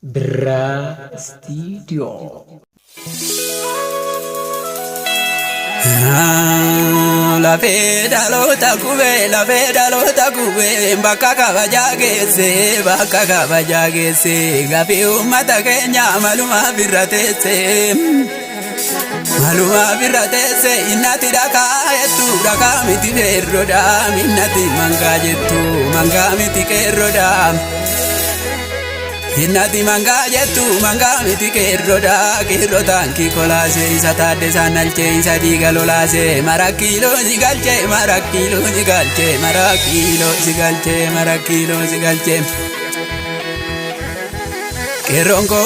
Bra Studio. La veda lo takube bakka kabajagese gabi ummata keenya maluma birratese innati dhaka miti berroda minnati manga jettu manga miti kerroda innati manga jettu manga miti kerrodan ki kolase isa tadde sanalche isa diga lolase marakilo sigalche Keronko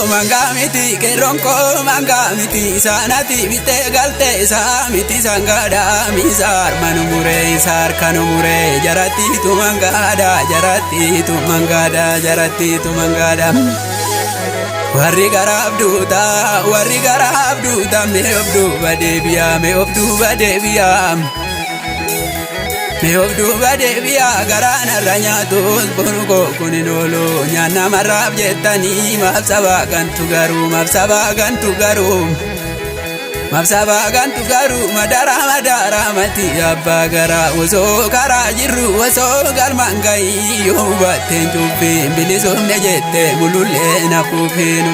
manga miti sanati bite galte sa miti sangada misar manumure isar kanumure jarati tu mangada warri garabduta me obdu badebiya garana ranyatos bonuko kuninolo nyana marab jetani mabsaba gantu garu madara mati abba gara oso kara jiru oso galmangai yobaten jupe biliso nejete mulule na pupen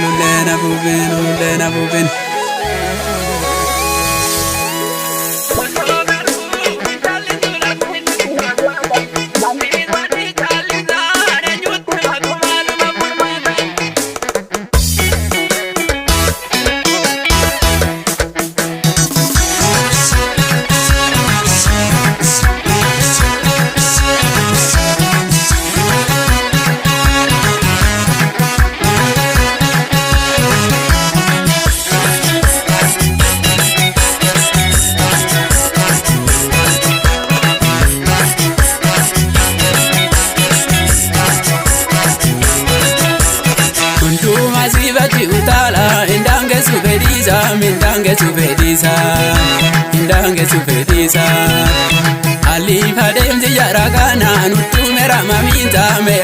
Indange subedisa Ali padem ziyara kana nutu mera maminta me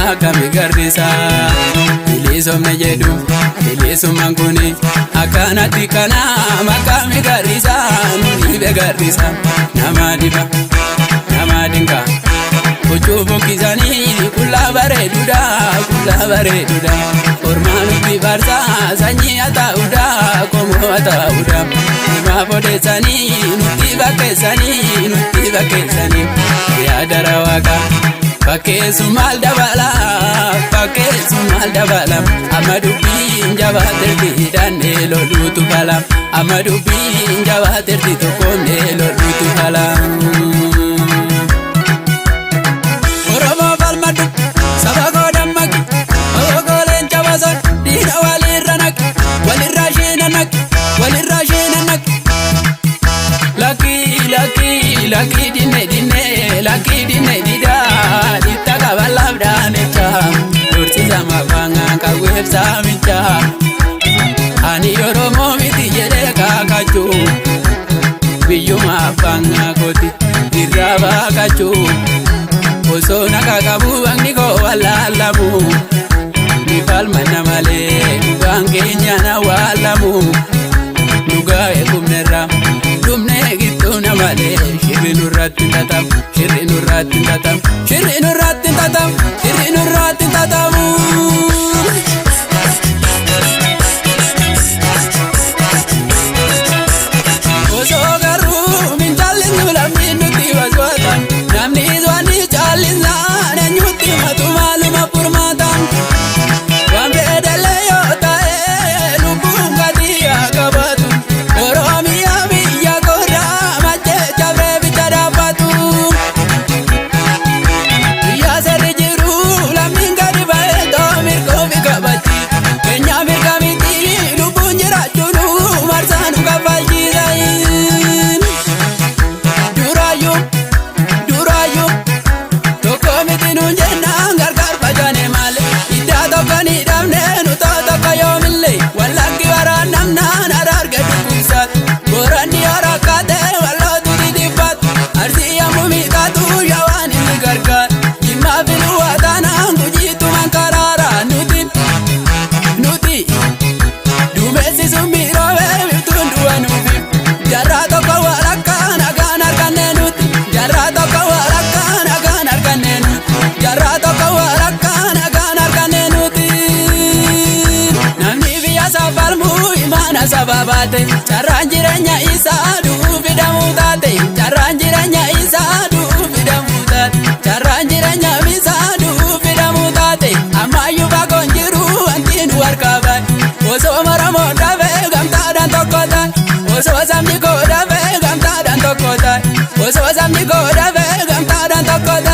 akamigarisa Iliso mejedu iliso manguni akana tikana makamigarisa nibegarisa namadinga Kuchubu kizani kula bareduda Ormanu bibarza sanyi atauda komo atauda Nima podesani nuti bakesani Ya darawaka Pakesu mal dabala Amadu binjawa terdi dane lolutu kalam Amadu binjawa terdi tokonde lolutu kalam Laki dine dida Dita kabalabda necha Dursi sama banga kawebsa micha Ani yoromo miti jere kakachu Biyuma banga koti Diraba kachu Oso nakakabu niko walalamu Nifal manamale Bange nyana walamu Nuga ekumnera Dumne gitu namale Shirinuratin tatam Oso garu min chalin nulam nuti waswatan Namni zwani chalin zane nyuti matumaluma purmatan Wambe dele yota lubum gadia kabatu Oromia biya kora mache chabre bichara patu Ya serijiru la minga di bae do mirko bikabati Kenya mirka miti lubun jira chunu marsanu kabaji zain Durayu Toko miti nunjena ngar bajane male sababaate carraan jireenya isaa duubidhamuu taate carraan jireenya isaa duubidhamuu taate carraan jireenya isaa duubidhamuu taate ammayyuu fagoo hin jiru wanti nu harkaa bahe osoo Oromoo dhabee gamtaadhaan tokko taa'e osoo sabni koo dhabee gamtaadhaan tokko taa'e osoo sabni koo dhabee gamtaadhaan tokko taa'e.